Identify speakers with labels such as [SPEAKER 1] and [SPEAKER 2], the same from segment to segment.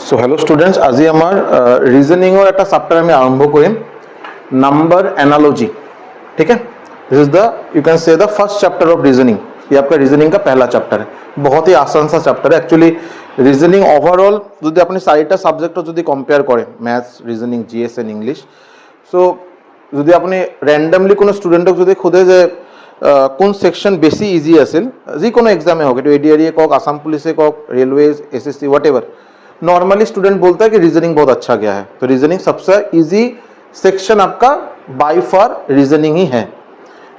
[SPEAKER 1] So hello students, आज reasoning एक chapter आम आरम्भ करिम नंबर एनालॉजी। ठीक है, this is the you can say the first chapter of reasoning. ये आपका रीजनिंग का पहला चैप्टर है, बहुत ही आसान सा चैप्टर है एक्चुअली। रीजनिंग ओवरऑल जो अपनी चारिटा सब्जेक्ट जो कम्पेयर करें maths reasoning GS and English, so जो अपनी रैंडमली को स्टूडेंटक जो खोदे जे कौन सेक्शन बेसि इजी आसिल जिको एग्जामे होक एडीआरई कौक आसाम पुलिस कौक railways SSC whatever, normally student बोलता है कि रीजनिंग बहुत अच्छा गया है। तो रीजनिंग सबसे इजी सेक्शन आपका बाय फार रीजनिंग ही है।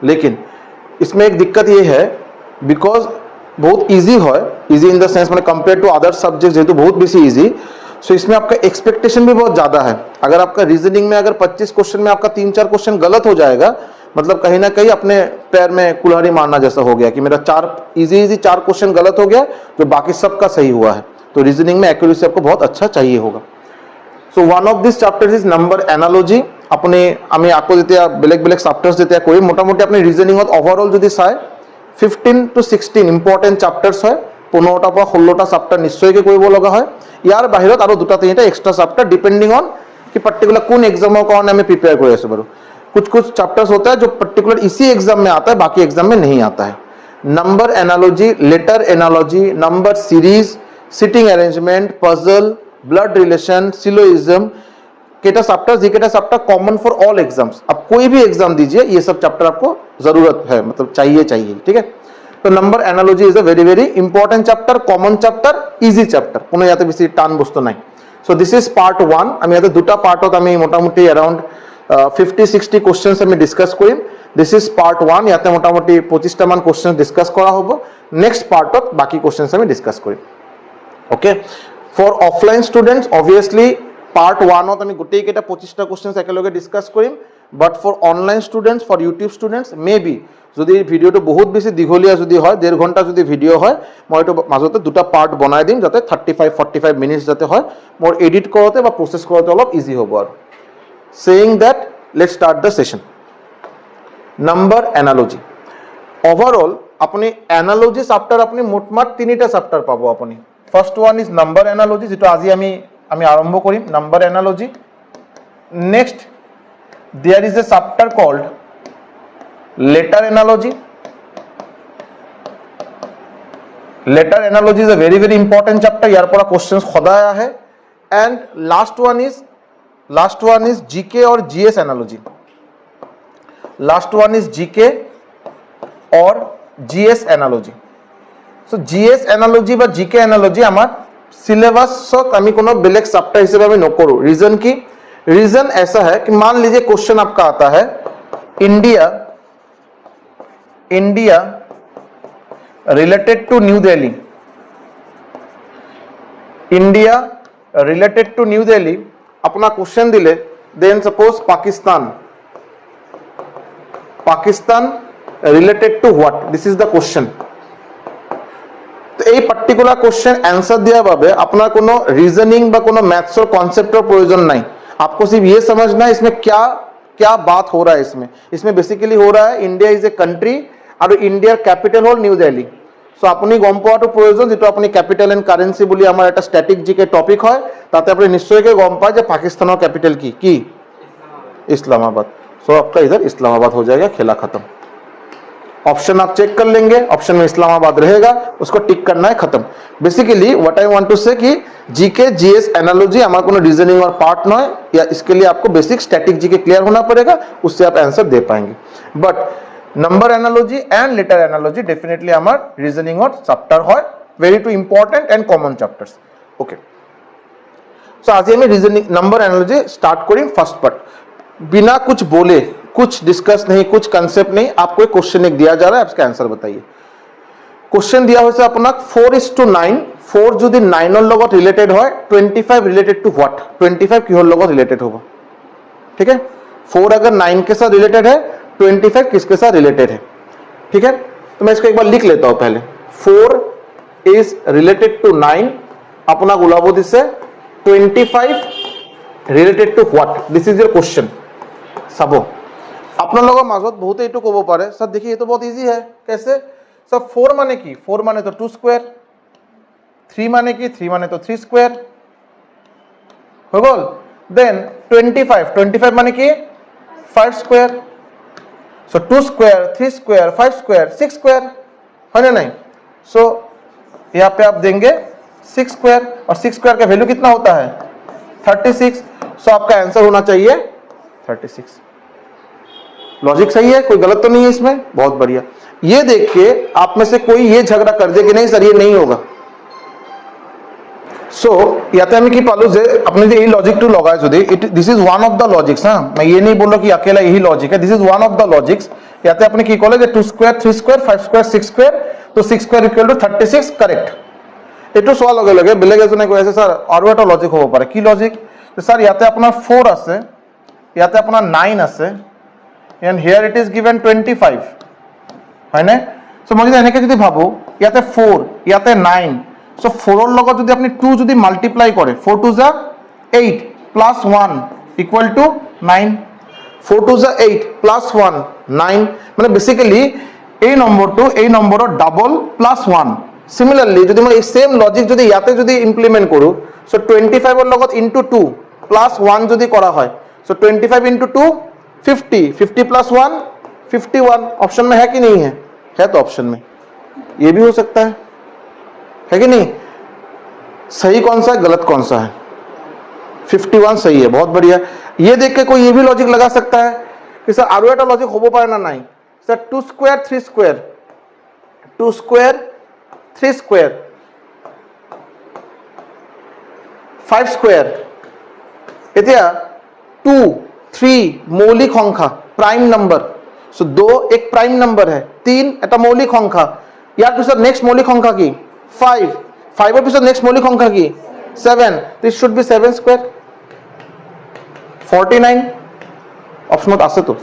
[SPEAKER 1] लेकिन इसमें एक दिक्कत ये है बिकॉज बहुत इजी है, इजी इन द सेंस मैंने कंपेयर टू अदर सब्जेक्ट जेहेतु बहुत बेसी इजी, सो इसमें आपका एक्सपेक्टेशन भी बहुत ज्यादा है। अगर आपका रीजनिंग में अगर 25 क्वेश्चन में आपका 3-4 क्वेश्चन गलत हो जाएगा, मतलब कहीं ना कहीं अपने पैर में कुल्हाड़ी मारना जैसा हो गया कि मेरा 4 इजी 4 क्वेश्चन गलत हो गया जो बाकी सबका सही हुआ है। तो रीजनिंग में एक्यूरेसी आपको बहुत अच्छा चाहिए होगा। So one of this chapter is number analogy. अपने आमी आपको जेतिया बेलेग बेलेग चैप्टर्स जेतिया करी मोटामुटी अपनी रीजनिंगत ओवरऑल যদি চায় 15 to 16 ইম্পর্টেন্ট চ্যাপ্টার্স হয়। 15টা পৰা 16টা চ্যাপ্টার নিশ্চয়কৈ কৰিব লগা হয়। ইয়াৰ বাহিৰত আৰু দুটা তিনিটা এক্সট্ৰা চ্যাপ্টার ডিপেন্ডিং অন कि पर्टिकुलर कौन एग्जाम कारण हमें प्रिपेयर कर रहे हैं। कुछ कुछ चैप्टर्स होता है जो पर्टिकुलर इसी एग्जाम में आता है, बाकी एग्जाम में नहीं आता है। Number analogy, letter analogy, number series, sitting arrangement, puzzle, blood relation, syllogism केटा चैप्टर जीकेटा चैप्टर कॉमन फॉर ऑल एग्जाम्स। आप कोई भी एग्जाम दीजिए ये सब चैप्टर आपको जरूरत है, मतलब चाहिए। ठीक है, तो number analogy is a very very important chapter, common chapter, easy chapter, कोनो याते बेसी टान बस्तु নাই। सो दिस इज पार्ट 1। আমি ইয়াতে দুটা পার্টত আমি মোটামুটি अराउंड 50-60 क्वेश्चंस আমি discuss Karim. This is part 1। ইয়াতে মোটামুটি 25টা মান क्वेश्चन डिस्कस কৰা হ'ব। नेक्स्ट पार्टत बाकी क्वेश्चंस আমি डिस्कस কৰিম। Okay, for offline students obviously part 1 আমি গোটেই কেটা 25টা क्वेश्चंस একেলগে ডিসকাস কৰিম। But for online students, for YouTube students maybe যদি ভিডিওটো বহুত বেছি দীঘলীয়া যদি হয় 1.5 ঘন্টা যদি ভিডিও হয় মই এটো মাজতে দুটা পার্ট বনাই দিম যাতে 35-45 মিনিটস যাতে হয় মোর এডিট করতে বা প্রসেস করতে অলপ ইজি হ'ব। আর saying that let's start the session. Number analogy overall আপনি এনালজি চ্যাপ্টার আপনি মোটমাট 3টা চ্যাপ্টার পাবো আপনি। First one is number analogy যেটা আজি আমি আরম্ভ করিম number analogy. Next there is a chapter called letter analogy. Letter analogy is a very very important chapter, यार पर क्वेश्चंस खुद आया है। And last one is GK और GS analogy. Last one is GK और GS analogy. So GS analogy बा GK analogy आमार सिलेबासक आमी कोनो बेलेग चैप्टर हिसाबे आमी नकरो। रीजन की, रीजन ऐसा है कि मान लीजिए क्वेश्चन आपका आता है India related to New Delhi. India related to New Delhi अपना क्वेश्चन दिले, then suppose Pakistan related to what, this is the question. तो ये पर्टिकुलर क्वेश्चन आंसर दिया भावे अपना कोनो रीजनिंग बा कोनो मैथ्स और कॉन्सेप्ट प्रयोजन नहीं। आपको सिर्फ ये समझना है इसमें क्या बात हो रहा है। इसमें बेसिकली हो रहा है इंडिया इज ए कंट्री और इंडियार कैपिटल हल न्यू दिल्ली। सो अपनी गम पावाटो प्रयोजन जेटो अपनी कैपिटल एंड कारेंसि बोली आमार एटा स्टैटिक जीके टपिक है ताते अपनी निश्चयকৈ गम पाए जे पाकिस्तानेर कैपिटल की इस्लामाबाद। सो आपका इधर इस्लामाबाद हो जाएगा, खेला खत्म। ऑप्शन आप चेक कर लेंगे, ऑप्शन में इस्लामाबाद रहेगा, उसको टिक करना है, खत्म। Basically what I want to say कि जीके जीएस एनालॉजी हमारा कोनो रीजनिंग और पार्ट न है, या इसके लिए आपको बेसिक स्टैटिक जीके क्लियर होना पड़ेगा, उससे आप आंसर दे पाएंगे। But number analogy and letter analogy definitely हमार रीजनिंग और चैप्टर है, very too important and common chapters. Okay, so आज हमें रीजनिंग नंबर एनालॉजी स्टार्ट करें। फर्स्ट पार्ट बिना कुछ बोले, कुछ डिस्कस नहीं, कुछ कंसेप्ट नहीं, आपको एक क्वेश्चन एक दिया जा रहा है, आप इसका आंसर बताइए। क्वेश्चन दिया होइसे आपनाक 4:9, 4 যদি 9 এর লগত रिलेटेड হয় 25 रिलेटेड टू व्हाट, 25 किहर লগত रिलेटेड होगा। ठीक है, 4 अगर 9 के साथ रिलेटेड है 25 किसके साथ रिलेटेड है। ठीक है, तो मैं इसको एक बार लिख लेता हूं पहले। 4 इज रिलेटेड टू 9, अपना गुलाबो दिसे 25 related to what, this is your question. सबो अपना लोगों মাজত बहुत एटू कब पारे सर देखिए ये तो बहुत इजी है, कैसे सर 4 माने की 4 माने तो 2 स्क्वायर, 3 माने की 3 माने तो 3 स्क्वायर, হৈ গ'ল। দেন 25 মানে কি 5 স্কোয়াर, सो 2 स्क्वायर 3 स्क्वायर 5 स्क्वायर 6 स्क्वायर, है ना नहीं। सो यहाँ पे आप देंगे 6 स्क्वायर, और 6 स्क्वायर का वैल्यू कितना होता है 36। सो आपका आंसर होना चाहिए 36। लॉजिक सही है, कोई गलत तो नहीं है इसमें, बहुत बढ़िया। ये देख के आप में से कोई ये झगड़ा कर दे कि नहीं सर ये नहीं होगा। सो याते আমি কি পালো যে আপনি যে এই লজিকটো লগাই যদি this is one of the logics. হ্যাঁ, मैं ये नहीं बोल रहा कि अकेला यही लॉजिक है, this is one of the logics. याते আপনি কি কলে যে 2 স্কয়ার 3 স্কয়ার 5 স্কয়ার 6 স্কয়ার, তো 6 স্কয়ার ইকুয়াল টু 36 কারেক্ট। এটো সোৱা লগে লগে বেলেগ এজনে কৈ আছে স্যার আৰু এটা লজিক হ'ব পাৰে। কি লজিক? স্যার ইয়াতে আপোনাৰ 4 আছে, ইয়াতে আপোনাৰ 9 আছে, and here it is given 25, হয় না? সো মই যদি এনেকে যদি ভাবো ইয়াতে 4 ইয়াতে 9, सो 4 লগত যদি আপনি 2 যদি মাল্টিপ্লাই করে 4 2 যা 8 প্লাস 1 ইকুয়াল টু 9, 4 2 যা 8 প্লাস 1 9, মানে বেসিক্যালি এই নম্বরটো এই নম্বৰৰ ডাবল প্লাস 1। সিমিলারলি যদি মই এই সেম লজিক যদি ইয়াতে যদি ইমপ্লিমেন্ট কৰো, সো 25 এর লগত ইনটু 2 প্লাস 1 যদি করা হয়, सो 25 ইনটু 2 50, 50 प्लस 1 51। ऑप्शन में है कि नहीं है? है तो ऑप्शन में ये भी हो सकता है कि नहीं? सही कौन सा है गलत कौन सा है? 51 सही है, बहुत बढ़िया। ये देख के कोई ये भी लॉजिक लगा सकता है कि सर आरो एटा लॉजिक होबो पारे ना नहीं sir 2 square 3 square 2 square 3 square 5 square, এতিয়া 2 3 মৌলিক সংখ্যা प्राइम नंबर, सो 2 एक प्राइम नंबर है, 3 এটা মৌলিক সংখ্যা, ইয়াৰ পিছত নেক্সট মৌলিক সংখ্যা কি 5, 5 এর পিছত নেক্সট মৌলিক সংখ্যা কি 7, this should B 7 square 49। Option আছে तो।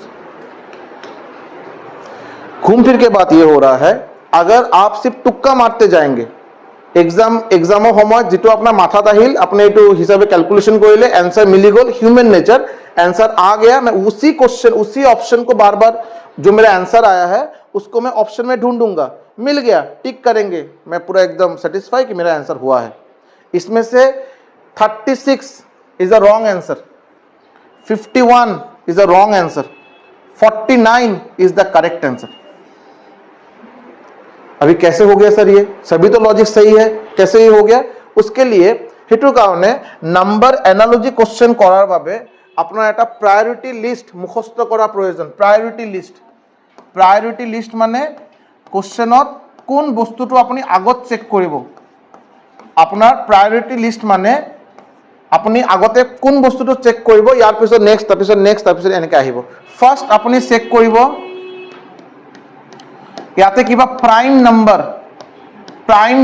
[SPEAKER 1] घूम फिर के बात ये हो रहा है, अगर आप सिर्फ तुक्का मारते जाएंगे एग्जामर समय जी अपना माथा আহিল अपने ये हिसाब कैलकुलेशन कर आंसर मिली गल, ह्यूमन नेचर आंसर आ गया, मैं उसी क्वेश्चन उसी ऑप्शन को बार बार जो मेरा आंसर आया है उसको मैं ऑप्शन में ढूंढूंगा, मिल गया टिक करेंगे, मैं पूरा एकदम सेटिस्फाई कि मेरा आंसर हुआ है। इसमें से 36 is a wrong answer, 51 is a wrong answer, 49 is the correct answer. अभी कैसे हो गया सर ये? सभी तो लॉजिक सही है, कैसे ये हो गया? उसके लिए हेतु कारणे नंबर एनालॉजी क्वेश्चन करार भाबे अपना एटा प्रायोरिटी लिस्ट मुखस्त करा प्रयोजन। प्रायोरिटी लिस्ट माने क्वेश्चनत कोन बस्तुটো আপুনি আগত চেক কৰিব। আপোনাৰ प्रायोरिटी लिस्ट माने আপুনি আগতে কোন বস্তুটো চেক কৰিব, ইয়াৰ পিছত নেক্সট তাৰপিছত এনেকৈ আহিব। ফাৰ্স্ট আপুনি চেক কৰিব ইয়াতে কিবা प्राइम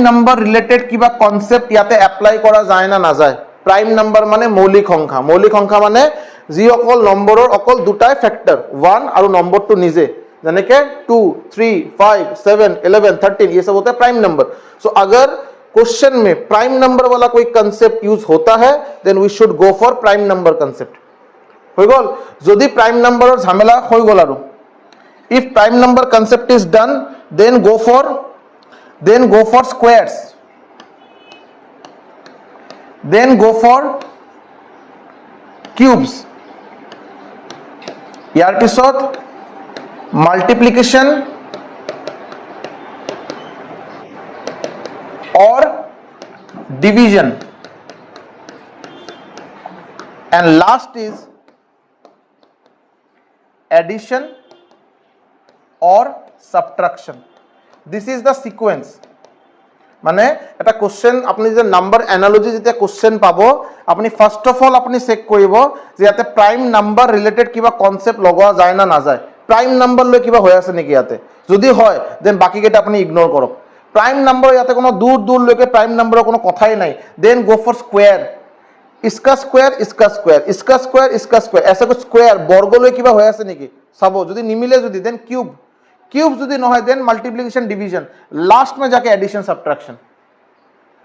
[SPEAKER 1] नंबर रिलेटेड किबा कॉन्सेप्ट ইয়াতে এপ্লাই করা যায় না যায়। प्राइम नंबर माने मौलिक সংখ্যা माने जी অকল নম্বৰৰ অকল দুটাই ফ্যাক্টর 1 और नंबर टू निजे, यानी के 2 3 5 7 11 13 ये सब होता है प्राइम नंबर। सो अगर क्वेश्चन में प्राइम नंबर वाला कोई कंसेप्ट यूज होता है then we should go for prime number concept. हो गल यदि प्राइम नंबर झमेला हो गल आरो if prime number concept is done then go for squares, then go for cubes, यार पिছত multiplication और division, and last is addition और subtraction. This is the sequence. माने এটা क्वेश्चन আপনি যে নাম্বার এনালজি যেতিয়া क्वेश्चन পাবো আপনি ফার্স্ট অফ অল আপনি চেক কৰিব যে ইয়াতে প্ৰাইম নাম্বার ৰিলেটেড কিবা কনসেপ্ট লগোৱা যায় না না যায়, প্ৰাইম নাম্বার লৈ কিবা হৈ আছে নেকি ইয়াতে, যদি হয় দেন বাকি কেটা আপনি ইগনোর কৰক। প্ৰাইম নাম্বার ইয়াতে কোনো দূর লৈকে প্ৰাইম নাম্বাৰৰ কোনো কথাই নাই, দেন গো ফর স্কয়ার, इसका स्क्वायर इसका स्क्वायर इसका स्क्वायर इसका स्क्वायर, ऐसा कुछ स्क्वायर বর্গ লৈ কিবা হৈ আছে নেকি চাবো, যদি নিমিলে যদি দেন কিউব, क्यूब যদি নহয় देन मल्टीप्लिकेशन डिवीजन, लास्ट में जाके एडिशन सब्ट्रैक्शन।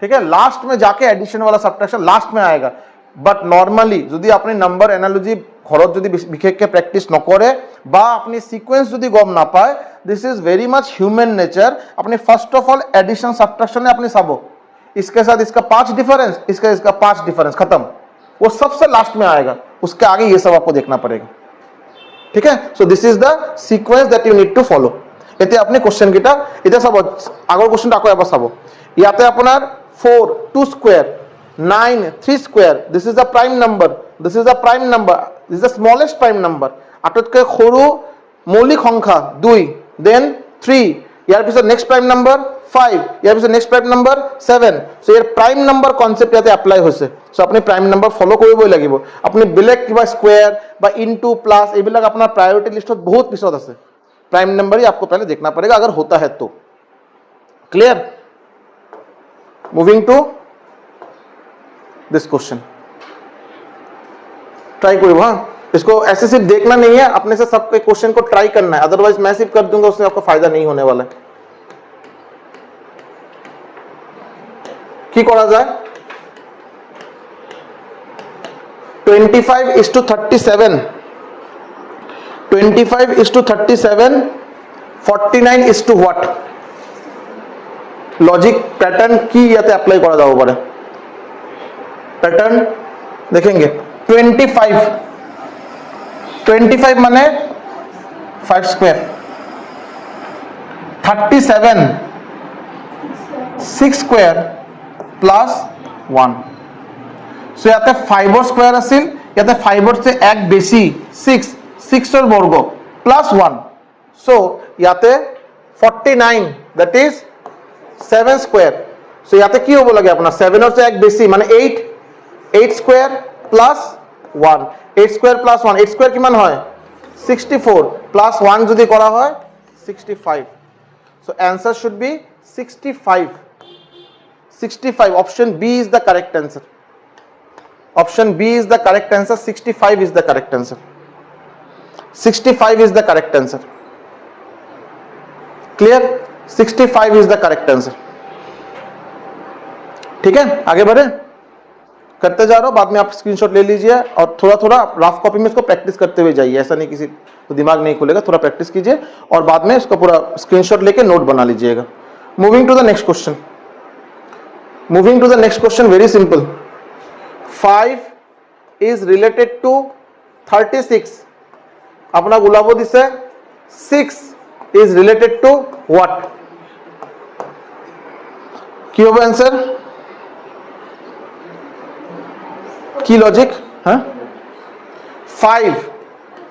[SPEAKER 1] ठीक है, लास्ट में जाके एडिशन वाला सब्ट्रैक्शन लास्ट में आएगा। बट नॉर्मली যদি আপনি নাম্বার এনালজি ঘৰত যদি বিশেষকৈ প্র্যাকটিস নকৰে বা আপনি সিকোয়েন্স যদি গম না পায়, this is very much human nature. আপনি first of all addition subtraction আপনি চাবো, इसके साथ इसका 5 डिफरेंस, इसका 5 डिफरेंस, खत्म। वो सबसे लास्ट में आएगा, उसके आगे ये सब आपको देखना पड़ेगा। ठीक है, so this is the sequence that you need to follow. এতে আপনি কোশ্চেন কিটা এটা চাব, আগৰ কোশ্চেনটা আকৌ এবাৰ চাব। ইয়াতে আপোনাৰ 4 2 square 9 3 square, this is the prime number, this is the prime number, this is the smallest prime number, আটাইতকৈ সৰু মৌলিক সংখ্যা 2, দেন 3, ইয়াৰ পিছত নেক্সট প্রাইম নাম্বার 5, ইয়াৰ পিছত নেক্সট প্রাইম নাম্বার 7। সো ইয়াৰ প্রাইম নাম্বার কনসেপ্ট ইয়াতে এপ্লাই হৈছে। সো আপুনি প্রাইম নাম্বার ফলো কৰিবই লাগিব। আপুনি বেলেগ কিবা স্কয়ার বা ইনটু প্লাস এইবিলাক আপোনাৰ প্ৰায়োৰিটি লিষ্টত বহুত পিছত আছে। प्राइम नंबर ही आपको पहले देखना पड़ेगा अगर होता है तो। Clear? Moving to this question, try करो। हाँ, इसको ऐसे सिर्फ देखना नहीं है, अपने से सब क्वेश्चन को ट्राई करना है, अदरवाइज मैं सिर्फ कर दूंगा उससे आपको फायदा नहीं होने वाला है। की करा जाए 25:37, 25:37, 49 what? लॉजिक पैटर्न की याते अप्लाई करा जाओ पारे। पैटर्न देखेंगे 25 माने 5 स्क्वायर, 37 6 स्क्वायर प्लस 1। सो याते 5 स्क्वायर আছিল, याते 5 से एक बेसी 6 वर्ग प्लस 1। सो याते 49 दैट इज 7 स्क्वायर। सो याते की होबो लगे अपना 7 से एक बेसी माने 8 square plus 1, 8 square plus 1, 8 square किमान হয় 64 प्लस 1 যদি করা হয় 65। So answer should be 65। Option B is the correct answer. Option B is the correct answer. 65 is the correct answer. 65 is the correct answer. Clear? 65 is the correct answer. ठीक है, आगे बढ़े, करते जा रहा हूं, बाद में आप स्क्रीनशॉट ले लीजिए और थोड़ा थोड़ा रफ कॉपी में इसको प्रैक्टिस करते हुए जाइए। ऐसा नहीं किसी तो दिमाग नहीं खुलेगा, थोड़ा प्रैक्टिस कीजिए और बाद में इसका पूरा स्क्रीनशॉट लेके नोट बना लीजिएगा। Moving to the next question, moving to the next question, very simple. 5 is related to 36। अपना गुलाबो दिसे 6 is related to what? কি হবে आंसर? কি লজিক? হ্যাঁ 5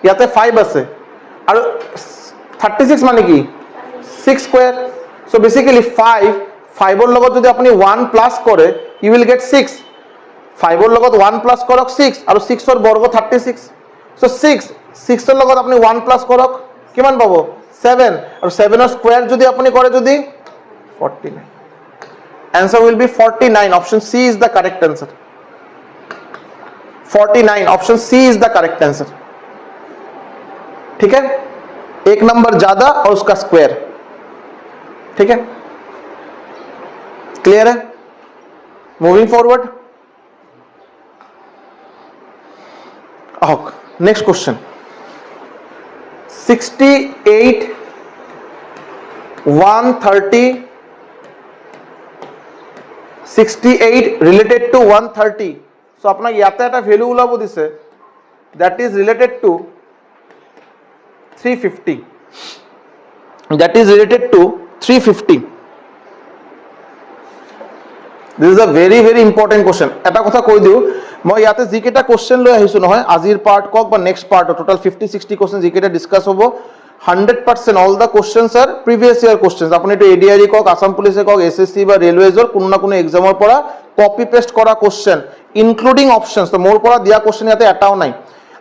[SPEAKER 1] ইয়াতে 5 আছে আর 36 মানে কি 6 স্কয়ার। সো বেসিক্যালি 5 এর লগত যদি আপনি 1 প্লাস করে ইউ উইল গেট 6। 5 এর লগত 1 প্লাস করক 6 আর 6 এর বর্গ 36। সো 6 এর লগত আপনি 1 প্লাস করক কিমান পাবো 7 আর 7 এর স্কয়ার যদি আপনি করে যদি 49। Answer will be 49। Option C is the correct answer। 49 option C is the correct answer। ठीक है, एक नंबर ज्यादा और उसका स्क्वायर। ठीक है, क्लियर है? Moving forward, next question. 68 130 68 related to 130। सो अपना याते একটা ভ্যালু উলাবো দিছে that is related to 350। that is related to 350। this is a very very important question। এটা কথা কৈ দিও, মই ইয়াতে জিকেটা কোশ্চেন লৈ আহিছো নহয়, আজিৰ পাৰ্ট কক বা নেক্সট পাৰ্ট টোটাল 50-60 কোশ্চেন জিকেটা ডিসকাস হ'ব। 100% all the questions are previous year questions। আপনি তো এডিআরই কক, আসাম পুলিশে কক, এসএসসি বা রেলওয়েজৰ কোন না কোন এক্সামৰ পৰা কপি পেস্ট করা क्वेश्चन इंक्लूडिंग ऑप्शंस। तो मोर পৰা दिया क्वेश्चन याते एटाও নাই।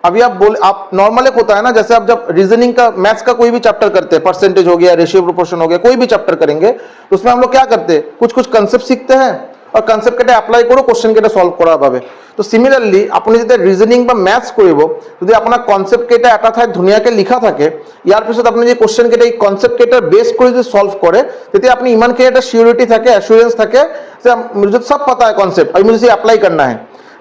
[SPEAKER 1] अभी आप नॉर्मली होता है ना, जैसे आप जब रीजनिंग का मैथ्स का कोई भी चैप्टर करते हैं, परसेंटेज हो गया, रेशियो प्रोपोर्शन हो गया, कोई भी चैप्टर करेंगे तो उसमें हम लोग क्या करते हैं, कुछ कुछ कंसेप्ट सीखते हैं और कंसेप्ट केटा अप्लाई करो क्वेश्चन केटा सॉल्व करा पाबे। तो सिमिलारली আপনি যদি রিজনিং বা ম্যাথস কৰিব, যদি আপনার কনসেপ্ট কেটা এটা ঠাই ধুনিয়াকে লিখা থাকে, ইয়ার পিছত আপনি যে কোশ্চেন কেটা এই কনসেপ্ট কেটার বেস করে যদি সলভ করে, তেতিয়া আপনি ইমান কে এটা সিউরিটি থাকে, অ্যাসুরেন্স থাকে যে मुझे सब पता है कॉन्सेप्ट, अभी मुझे अप्लाई करना है।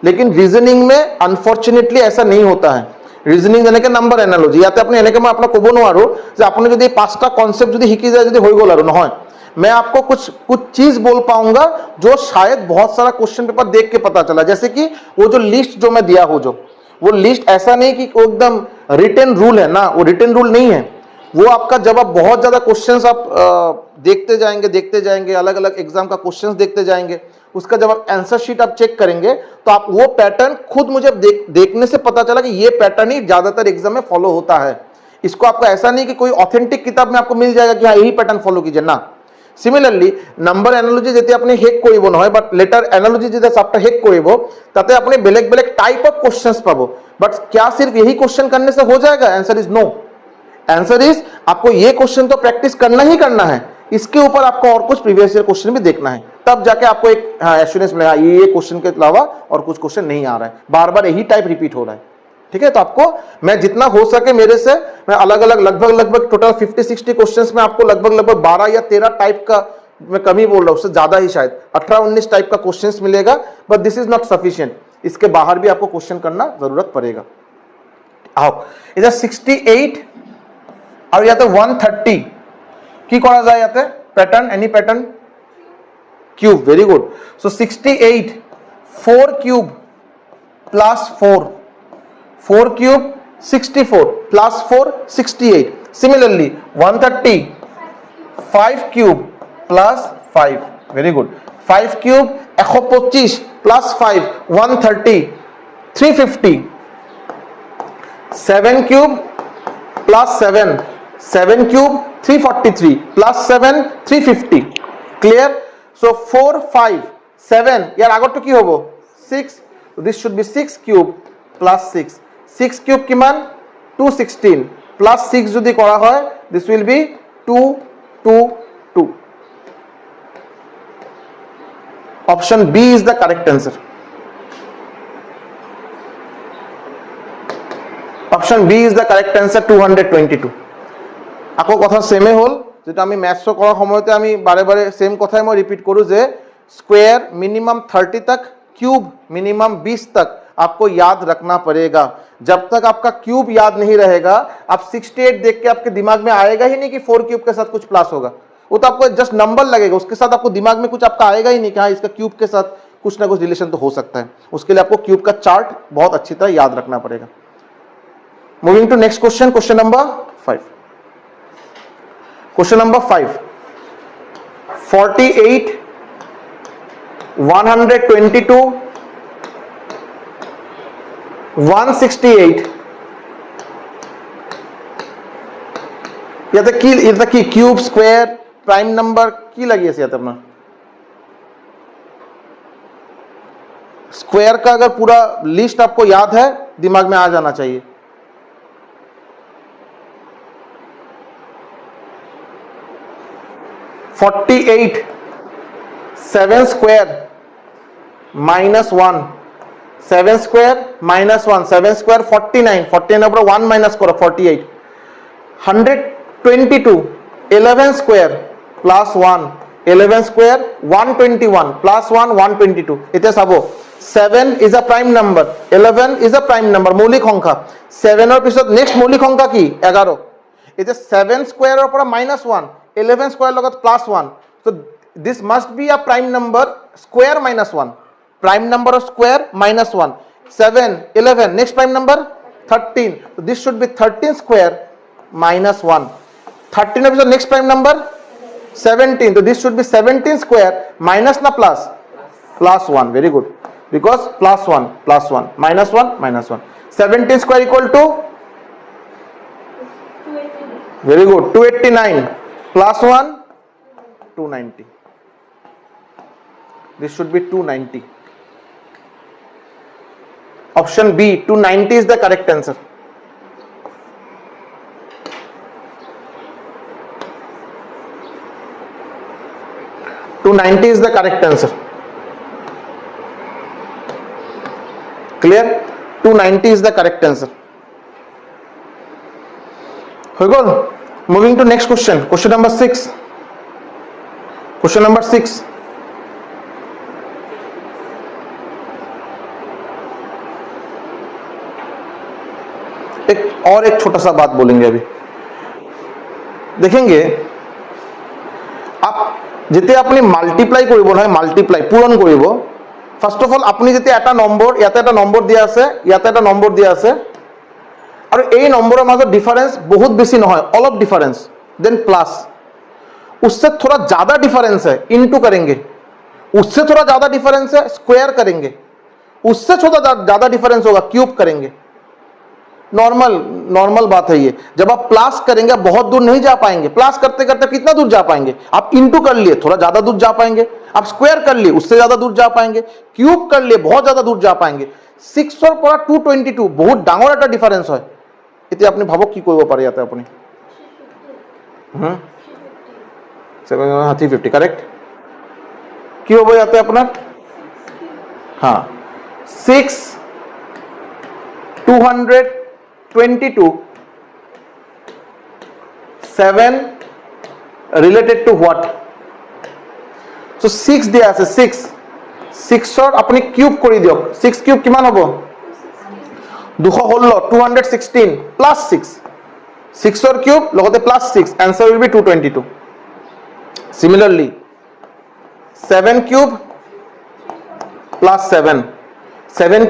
[SPEAKER 1] लेकिन रीजनिंग में अनफॉर्चुनेटली ऐसा नहीं होता है। रीजनिंग যেনেকে নাম্বার এনালজি, ইয়াতে আপনি এনেকে মই আপোনাক ক'ব নোৱাৰো যে আপুনি যদি 5টা কনসেপ্ট যদি শিকি যায় যদি হৈ গ'ল আৰু নহয়। मैं आपको कुछ चीज बोल पाऊंगा जो शायद बहुत सारा क्वेश्चन पेपर देख के पता चला। जैसे कि वो जो लिस्ट जो मैं दिया हूं, जो वो लिस्ट ऐसा नहीं कि एकदम रिटन रूल है ना, वो रिटन रूल नहीं है। वो आपका जब आप बहुत ज्यादा क्वेश्चंस आप देखते जाएंगे अलग अलग एग्जाम का क्वेश्चंस देखते जाएंगे, उसका जब आप आंसर शीट आप चेक करेंगे तो आप वो पैटर्न खुद मुझे देखने से पता चला कि ये पैटर्न ही ज्यादातर एग्जाम में फॉलो होता है। इसको आपको ऐसा नहीं कि कोई ऑथेंटिक किताब में आपको मिल जाएगा कि हाँ यही पैटर्न फॉलो कीजिए ना। সিমিলারলি নাম্বার অ্যানালজি যেটা আপনি হেক কৰিব নহয়, বাট লেটার অ্যানালজি যেটা চ্যাপ্টার হেক কৰিব তাতে আপনি বেলেগ বেলেগ টাইপ অফ क्वेश्चंस पाबो। बट क्या सिर्फ यही क्वेश्चन करने से हो जाएगा? Answer is no. Answer is आपको ये क्वेश्चन तो प्रैक्टिस करना ही करना है, इसके ऊपर आपको और कुछ प्रीवियस ईयर क्वेश्चन भी देखना है, तब जाके आपको एक एश्योरेंस मिलेगा ये क्वेश्चन के अलावा और कुछ क्वेश्चन नहीं आ रहा है, बार बार यही टाइप रिपीट हो रहा है। ठीक है, तो आपको मैं जितना हो सके मेरे से मैं अलग अलग लगभग टोटल 50-60 क्वेश्चंस में आपको लगभग 12 या 13 टाइप का, मैं कम ही बोल रहा हूं, उससे ज्यादा ही शायद 18-19 टाइप का क्वेश्चंस मिलेगा। But this is not sufficient, इसके बाहर भी आपको क्वेश्चन करना जरूरत पड़ेगा। आओ इधर 68 और या तो 130 কি করা যায় ইয়াতে pattern, any pattern cube, very good. So 68 4 cube plus 4 cube 64 plus 4 68। Similarly 130 5 cube plus 5, very good. 5 cube 125 plus 5 130 350। 7 cube plus 7 cube 343 plus 7 350। Clear? So 4 5 7 ইয়ার আগৰটো কি হ'ব 6, this should be 6 cube plus 6 cube কিমান 216 প্লাস 6 যদি কৰা হয় this will be 2 2 2। Option B is the correct answer. Option B is the correct answer 222। আকৌ কথা সেমে হল, যেটা আমি ম্যাথছ কৰাৰ সময়তে আমি বাৰে বাৰে সেম কথাই মই ৰিপিট কৰো যে स्क्वायर मिनिमम 30 तक, क्यूब मिनिमम 20 तक आपको याद रखना पड़ेगा। जब तक आपका क्यूब याद नहीं रहेगा, आप 68 देख के आपके दिमाग में आएगा ही नहीं कि 4 क्यूब के साथ कुछ प्लस होगा, वो तो आपको जस्ट नंबर लगेगा, उसके साथ आपको दिमाग में कुछ आपका आएगा ही नहीं कि हाँ इसका क्यूब के साथ कुछ ना कुछ रिलेशन तो हो सकता है। उसके लिए आपको क्यूब का चार्ट बहुत अच्छी तरह याद रखना पड़ेगा। Moving to next question, question number 5। Question number 5, 48 122 168 ইয়াতে কি কিউব স্কোয়ার प्राइम नंबर की लगी है याद अपना स्क्वायर का अगर पूरा लिस्ट आपको याद है दिमाग में आ जाना चाहिए। (48) 7 square minus 1, 7 square minus 1, 7 square 49, 49 पर 1 माइनस करो 48। 122 11 स्क्वायर प्लस 1, 11 स्क्वायर 121 प्लस 1 122। इतना सब 7 is a prime number, 11 is a prime number, मौलिक संख्या। 7 और पिছত नेक्स्ट मौलिक संख्या की 11। इतना 7 स्क्वायर पर माइनस 1, 11 स्क्वायर लगत plus 1, so this must be a prime number square minus 1, prime number of square minus 1। 7 11 next prime number 13, so this should be 13 square minus 1। 13 of the next prime number 17, so this should be 17 square minus na plus 1, very good, because plus 1 minus 1 minus 1, 17 square equal to very good 289 plus 1 290, this should be 290। option B 290 is the correct answer। (290) is the correct answer। clear? 290 is the correct answer। हो गया। moving to next question, question number 6। Question number 6, एक छोटा सा बात बोलेंगे अभी। देखेंगे आप যেতিয়া আপুনি মাল্টিপ্লাই কৰিব নহয়, মাল্টিপ্লাই পূৰণ কৰিব, ফাৰ্ষ্ট অফ অল আপুনি যেতিয়া এটা নম্বৰ, ইয়াতে এটা নম্বৰ দিয়া আছে, ইয়াতে এটা নম্বৰ দিয়া আছে, আৰু এই নম্বৰৰ মাজত ডিফাৰেন্স বহুত বেছি নহয়, অলপ ডিফাৰেন্স, দেন প্লাস, उससे थोड़ा ज्यादा डिफरेंस है, इनटू करेंगे, उससे थोड़ा ज्यादा डिफरेंस है, स्क्वायर करेंगे, उससे थोड़ा ज्यादा डिफरेंस होगा, क्यूब करेंगे। नॉर्मल बात है ये। जब आप प्लस करेंगे आप बहुत दूर नहीं जा पाएंगे, प्लस करते करते कितना दूर जा पाएंगे, आप इंटू कर लिए थोड़ा ज्यादा दूर जा पाएंगे, आप स्क्वायर कर लिए उससे ज्यादा दूर जा पाएंगे, क्यूब कर लिए बहुत ज्यादा दूर जा पाएंगे। 6 পৰা 222 বহুত ডাঙৰ এটা ডিফারেন্স হয়। এতিয়া আপনি ভাবক কি কৰিব পাৰে ইয়াতে আপুনি। 350 करेक्ट। কি হ'ব ইয়াতে আপোনাৰ? हाँ 6 222 7 related to what? So 6 দিয়া আছে, 6 আপুনি কিউব কৰি দিয়ক, 6 কিউব কিমান হ'ব? 216 216 প্লাস 6, 6 কিউব লগতে plus 6, answer will be 222. Similarly 7 cube plus 7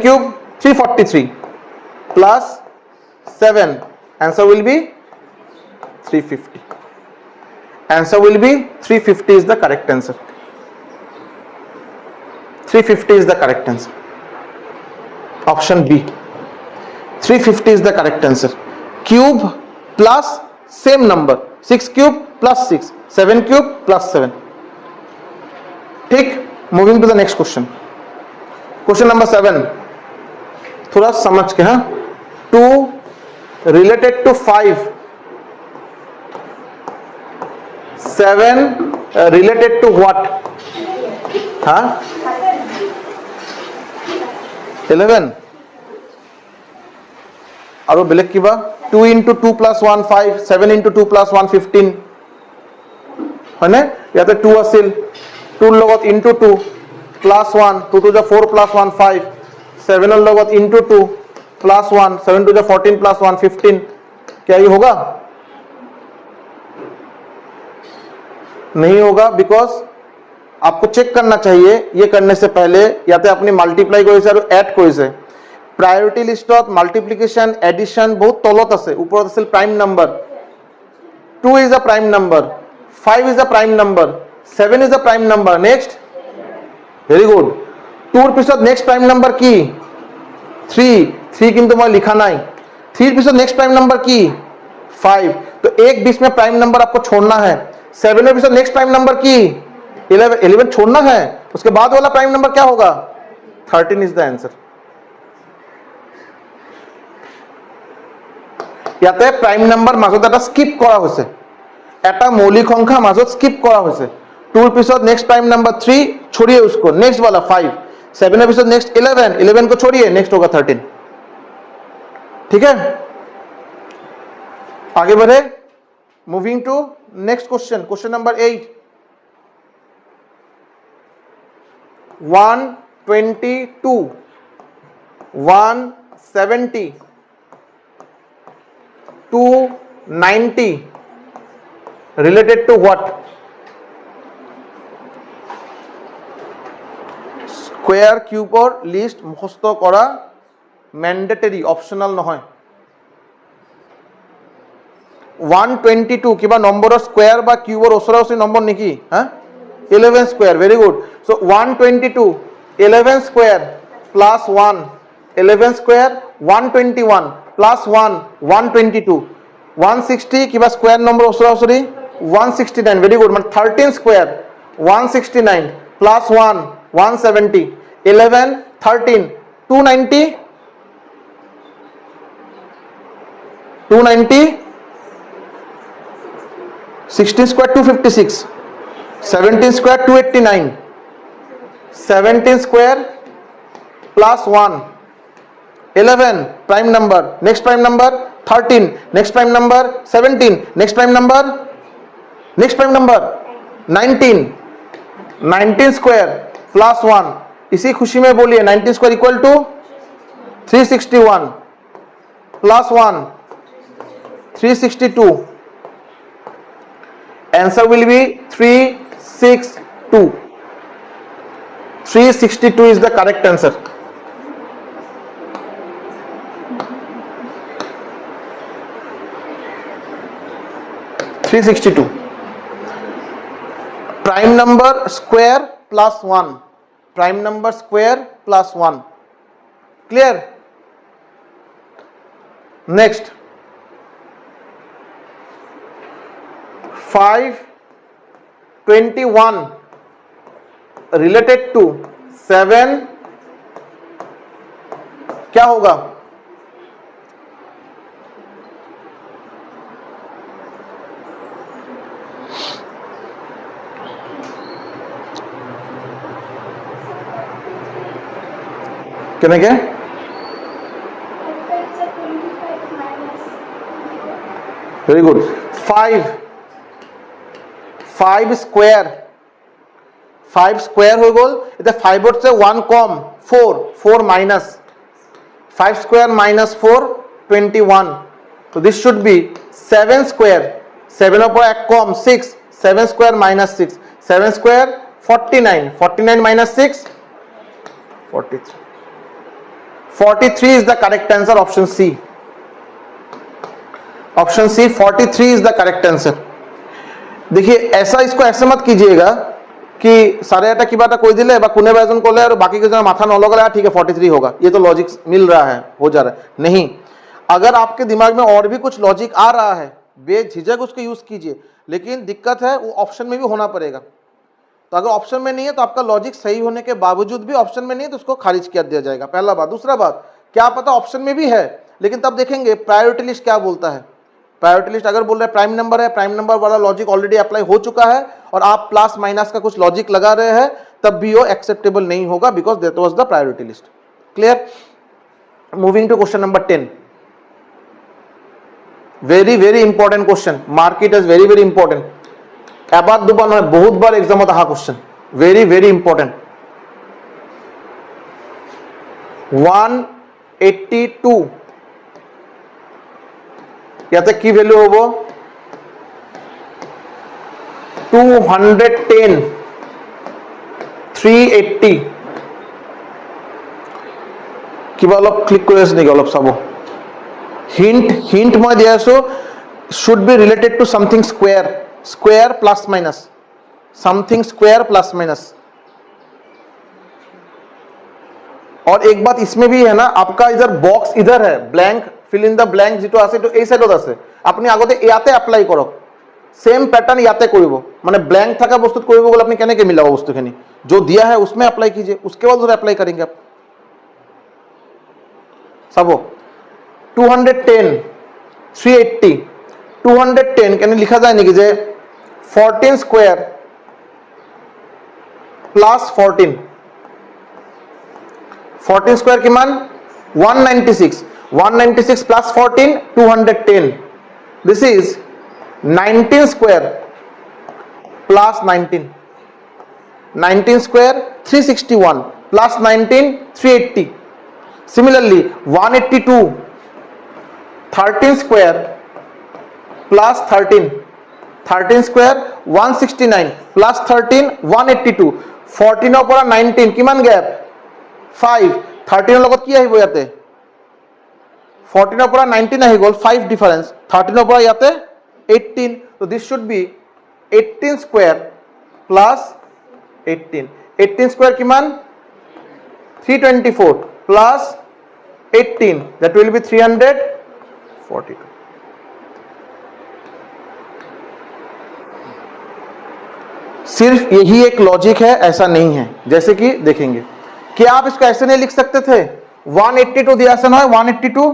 [SPEAKER 1] cube 343 plus 7, answer will be 350. Answer will be 350 is the correct answer. 350 is the correct answer. Option B, 350 is the correct answer. Cube plus same number, 6 cube plus 6, 7 cube plus 7. ठीक, moving to the next question. Question number 7, थोड़ा समझ के, हाँ, 2 related to 5, 7 related to what? हाँ 11 আৰু বেলেগ কিবা? 2 into 2 plus 1 5, 7 into 2 plus 1 15, হয়নে? ইয়াতে 2 আছিল, 2 লগত into 2 plus 1, 2 to the 4 plus 1 5, 7 और लोगों into 2 plus 1, 7 to the 14 plus 1 15, क्या ये होगा? नहीं होगा, बिकॉज आपको चेक करना चाहिए ये करने से पहले याते अपनी मल्टीप्लाई কৰিছে আৰু এড কৰিছে। प्रायोरिटी लिस्टत मल्टीप्लिकेशन एडिशन बहुत तলত আছে, ওপৰত আছিল prime number. 2 is a prime number, 5 is a prime number, 7 is a prime number. Next, very good. 2 পিছত নেক্সট প্ৰাইম নাম্বাৰ কি? 3 কিন্তু মই লিখা নাই। 3 পিছত नेक्स्ट प्राइम नंबर की 5, तो एक बीच में प्राइम नंबर आपको छोड़ना है। 7 में पिছত नेक्स्ट प्राइम नंबर की 11 छोड़ना है, उसके बाद वाला प्राइम नंबर क्या होगा? 13 इज द आंसर। ইয়াতে प्राइम नंबर মাজত এটা স্কিপ কৰা হৈছে, এটা মৌলিক সংখ্যা মাজত স্কিপ কৰা হৈছে। 2 পিছত नेक्स्ट प्राइम नंबर 3 छोड़िए उसको, नेक्स्ट वाला 5, 7 पिছত नेक्स्ट 11 को छोड़िए, नेक्स्ट होगा 13। ठीक है, आगे बढ़े, moving to next question, question number 8। 122 170 290 related to what? Square কিউবৰ লিষ্ট মুখস্থ কৰা ম্যান্ডেটৰী, অপশনাল নহয়। 122 কিবা নম্বৰৰ স্কয়াৰ বা কিউবৰ ওচৰা ওচৰি নম্বৰ নেকি? হা 11 square, very good. So 122 11 square plus 1 11 square 121 plus 1 122 160 কিবা স্কয়াৰ নম্বৰ ওচৰা ওচৰি 169, ভেরি গুড। মানে 13 square 169 plus 1 170 11 13 290 16 square 256 17 square 289 17 square plus 1 11 prime number, next prime number 13, next prime number 17, next prime number 19 square plus 1, इसी खुशी में बोलिए 19 square equal to 361 plus 1 362, answer will be 3 362. 362 is the correct answer. Prime number square plus 1. Prime number square plus 1. Clear? Next, 521 related to 7 क्या होगा? क्या क्या? Very good. 5 square. 5 square हो गल इधर 5 और से 1 कम 4 minus 5 square minus 4 21. So this should be 7 square. 7 ऊपर एक कम 6. 7 square minus 6. 7 square 49. 49 minus 6 43. 43 is the correct answer. Option C. Option C 43 is the correct answer. देखिए ऐसा इसको ऐसे मत कीजिएगा कि सारे आटा की बात कोई दिले कुने बैजन को ले और बाकी के जो माथा न लगा ठीक है 43 होगा, ये तो लॉजिक मिल रहा है, हो जा रहा है। नहीं, अगर आपके दिमाग में और भी कुछ लॉजिक आ रहा है बेझिझक उसको यूज कीजिए, लेकिन दिक्कत है वो ऑप्शन में भी होना पड़ेगा। तो अगर ऑप्शन में नहीं है तो आपका लॉजिक सही होने के बावजूद भी ऑप्शन में नहीं है तो उसको खारिज कर दिया जाएगा, पहला बात। दूसरा बात, क्या पता ऑप्शन में भी है लेकिन तब देखेंगे प्रायोरिटी लिस्ट क्या बोलता है। प्रायोरिटी लिस्ट अगर बोल रहे हैं प्राइम नंबर है, प्राइम नंबर वाला लॉजिक ऑलरेडी अप्लाई हो चुका है और आप प्लस माइनस का कुछ लॉजिक लगा रहे हैं, तब भी वो एक्सेप्टेबल नहीं होगा because that was the priority list. Clear? Moving to question number 10। Very very important question, mark it as very very important. एबार दुबार नয় बहुत बार एग्जाम अहा क्वेश्चन, वेरी वेरी इंपॉर्टेंट। 182 याते की वैल्यू होबो 210 380 কিবা অলপ ক্লিক কৰি আছে নেকি? অলপ চাব। হিন্ট মই দিয়া আছো, should be related to something square, square plus minus, something square plus minus. और एक बात इसमें भी है ना, आपका इधर बॉक्स इधर है, blank fill in the blank যেটো আছে তো এই সাইডত আছে, আপনি আগতে ইয়াতে এপ্লাই কৰক, सेम पैटर्न ইয়াতে কৰিব। মানে ब्लैंक থাকা বস্তুত কৰিব গলে আপনি কেনেকে মিলাব বস্তুখিনি, जो दिया है उसमें अप्लाई कीजिए, उसके बाद उधर अप्लाई करेंगे आप। सबो 210 380 210 কেন লিখা যায় নাকি যে 14 स्क्वायर प्लस 14 14 स्क्वायर किमान 196 196 plus 14 210। This is 19 square plus 19 19 square 361 plus 19 380। Similarly 182 13 square plus 13 13 square 169 plus 13 182। 14 পৰা 19 কিমান গ্যাপ 5। 13 লগত কি আহিব ইয়াতে 14 পৰা 19 আহি গল 5 ডিফারেন্স। 13 পৰা ইয়াতে 18। তো this should be 18 square plus 18 18 square কিমান 324 प्लस 18 that will be 342। सिर्फ यही एक लॉजिक है, ऐसा नहीं है। जैसे कि देखेंगे कि आप इसको ऐसे नहीं लिख सकते थे 182 दिया से ना 182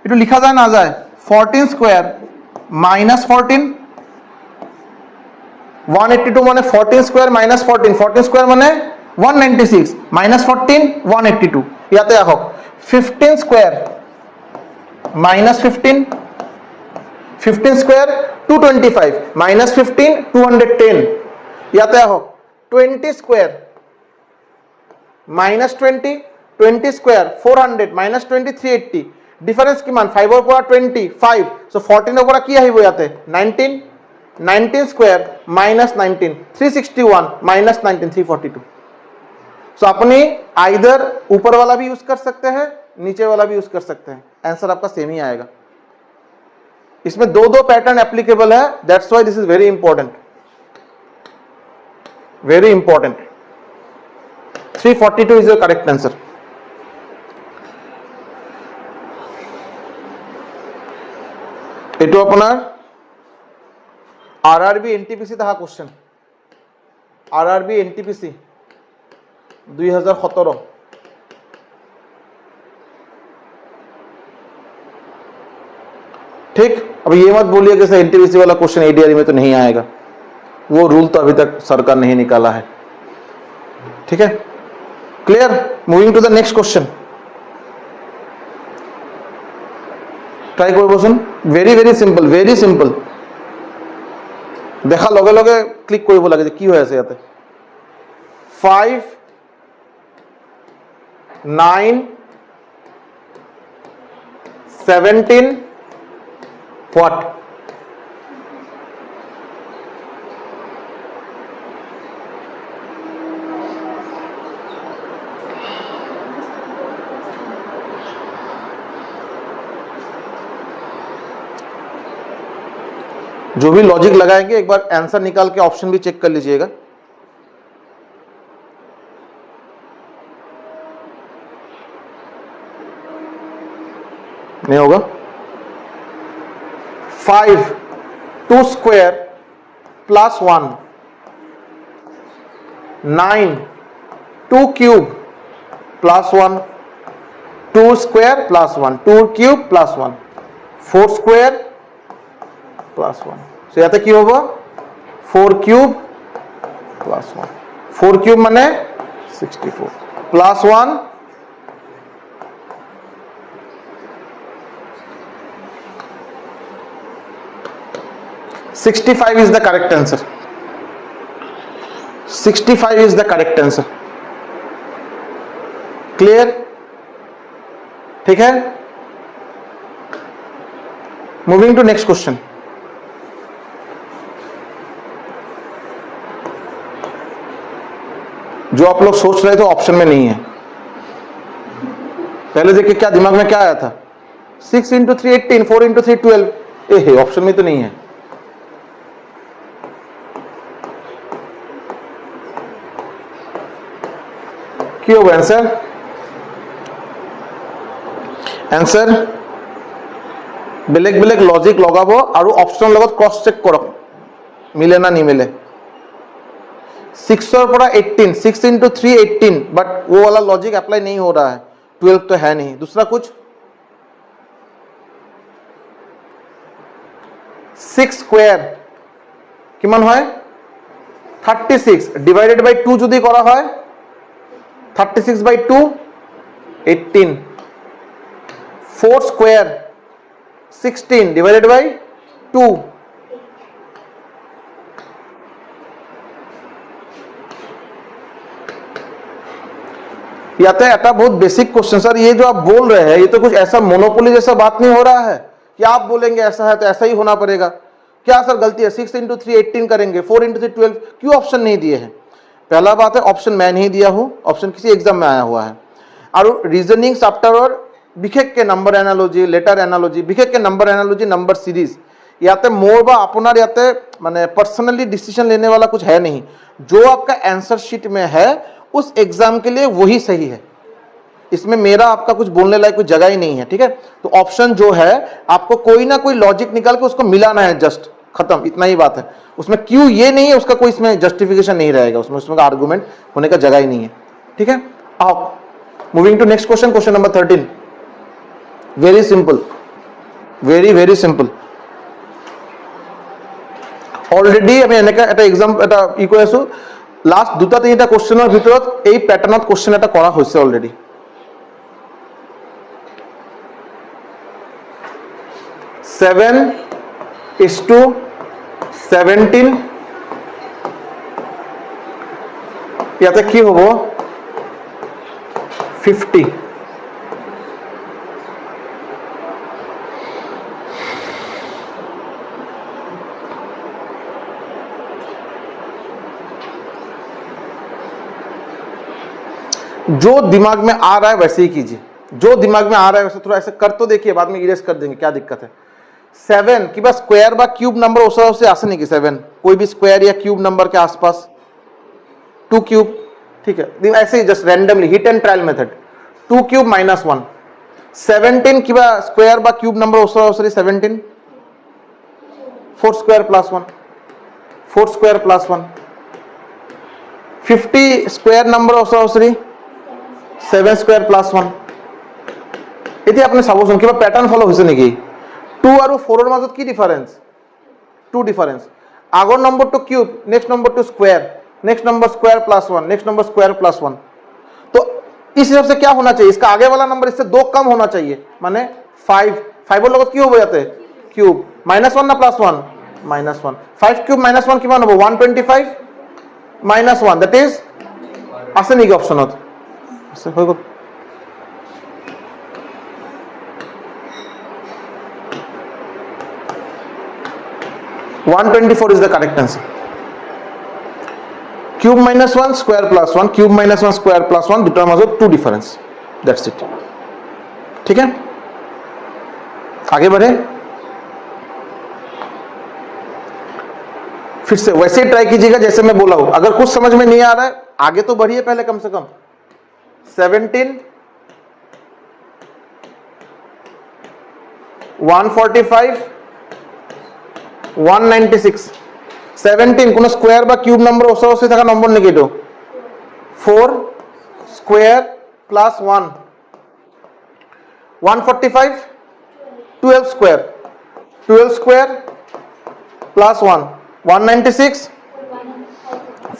[SPEAKER 1] इटू लिखा जाए ना जाए 14 स्क्वायर माइनस 14 182 माने 14 स्क्वायर माइनस 14 14 स्क्वायर माने 196 माइनस 14 182 याते आहो 15 स्क्वायर माइनस 15 15 स्क्वायर 225 माइनस 15 210 याते आहो 20 square minus 20 20 square 400 minus 20 380। Difference किमान 5 और पूरा 25 सो 14 और पूरा की आहिबो याते 19 19 स्क्वायर माइनस 19 361 माइनस 19 342। सो अपने आइदर ऊपर वाला भी यूज कर सकते हैं, नीचे वाला भी यूज कर सकते हैं, आंसर आपका सेम ही आएगा। इसमें दो दो पैटर्न एप्लीकेबल है, that's why this is very important, very important. 342 is the correct answer. এইটো আপোনাৰ RRB NTPC था क्वेश्चन, RRB NTPC 2017। ठीक, अब ये मत बोलिए कि सर NTPC वाला क्वेश्चन ADRE में तो नहीं आएगा, वो रूल तो अभी तक सरकार नहीं निकाला है। ठीक है, clear. Moving to the next question, try করবচোন। Very very simple, very simple. দেখা লগে লগে ক্লিক কৰিব লাগে যে কি হৈ আছে ইয়াতে। 5 9 17 what? जो भी लॉजिक लगाएंगे एक बार आंसर निकाल के ऑप्शन भी चेक कर लीजिएगा। नहीं होगा। 5 2 square plus 1 9 2 cube plus 1 2 square plus 1 2 cube plus 1 4 square plus 1। सो याते की होगा 4 क्यूब प्लस 1, 4 क्यूब माने 64 plus 1 65 is the correct answer, 65 is the correct answer। Clear, ठीक है। Moving to next question. जो आप लोग सोच रहे थे ऑप्शन में नहीं है। पहले देखिए क्या दिमाग में क्या आया था, 6 इंटू 3 18, 4 इंटू 3 12। ए ऑप्शन में तो नहीं है। কি হবে आंसर? आंसर বেলেগ বেলেগ লজিক লগাব আৰু অপশনৰ লগত क्रॉस চেক কৰক মিলে না নিমিলে। 6 पर 18, 6 इंटू 3 18, बट वो वाला लॉजिक अप्लाई नहीं हो रहा है, 12 तो है नहीं। दूसरा कुछ 6 स्क्वायर किमान है 36 डिवाइडेड बाय 2 যদি করা হয় 36 बाय 2 18। 4 square 16 divided by 2। या तो ऐसा बहुत बेसिक क्वेश्चन सर, ये जो आप बोल रहे हैं ये तो कुछ ऐसा मोनोपोली जैसा बात नहीं हो रहा है कि आप बोलेंगे ऐसा है तो ऐसा ही होना पड़ेगा। क्या सर गलती है, 6 इंटू 3 18 करेंगे, 4 इंटू 3 12, क्यों ऑप्शन नहीं दिए हैं? पहला बात है ऑप्शन मैं नहीं दिया हूं, ऑप्शन किसी एग्जाम में आया हुआ है। और रीजनिंग चैप्टर और বিশেষ के नंबर एनालॉजी, लेटर एनालॉजी, विशेष के नंबर एनालॉजी, नंबर सीरीज, याते मोर बा अपनार याते माने पर्सनली डिसीजन लेने वाला कुछ है नहीं। जो आपका आंसर शीट में है उस एग्जाम के लिए वही सही है, इसमें मेरा आपका कुछ बोलने लायक कोई जगह ही नहीं है। ठीक है, तो ऑप्शन जो है आपको कोई ना कोई लॉजिक निकाल के उसको मिलाना है, जस्ट खत्म, इतना ही बात है। उसमें क्यों ये नहीं है उसका कोई इसमें जस्टिफिकेशन नहीं रहेगा, उसमें आर्गुमेंट होने का जगह ही नहीं है। ठीक है, आओ moving to next question, question number 13। Very simple, very very simple. Already আমি এনেকা এটা এক্সাম এটা ই কৈ আছো, লাস্ট দুটা তিনিটা কোশ্চেনৰ ভিতৰত এই প্যাটাৰ্ণত কোশ্চেন এটা কৰা হৈছে অলৰেডি। 7:17 ইয়াতে কি হ'ব 50। जो दिमाग में आ रहा है वैसे ही कीजिए, जो दिमाग में आ रहा है वैसे थोड़ा ऐसे कर तो देखिए, बाद में इरेज कर देंगे, क्या दिक्कत है। 7 কিবা স্কোয়ার বা কিউব নাম্বার ওসে ওসে আছে নাকি 7 कोई भी स्क्वायर या क्यूब नंबर के आसपास 2 क्यूब, ठीक है, ऐसे ही just randomly hit and trial method 2 cube minus 1 17 কিবা स्क्वायर বা क्यूब नंबर ওসে ওসে 17 4 square plus 1 4 square plus 1 50 square number ওসে ওসে 7 स्क्वायर प्लस 1 এতিয়া আপনি চাবচোন কিবা প্যাটার্ন ফলো হৈছে নেকি 2 और 4 এর মাজত কি difference 2 difference Agar number two cube next number two square next number square plus 1 next number square plus 1 तो इस हिसाब से क्या होना चाहिए इसका आगे वाला नंबर इससे 2 कम होना चाहिए माने 5 5 और लगत की हो जाते क्यूब -1 ना +1 -1 5 क्यूब -1 কিমান হবে 125 -1 दैट इज আছে নেকি অপশনত আছে হৈ গল (124) is the correct answer. Cube -1 square plus 1 cube -1 square plus 1 দুটার মাঝে 2 डिफरेंस दैट्स इट ठीक है आगे बढ़े फिर से वैसे ही ट्राई कीजिएगा जैसे मैं बोला हूं अगर कुछ समझ में नहीं आ रहा है आगे तो बढ़िए पहले कम से कम 17 145 196 17 কোন স্কয়ার বা কিউব নাম্বার ওসে ওসে থাকা নম্বর নাকি এটা 4 square plus 1 145 12 square 12 square plus 1 196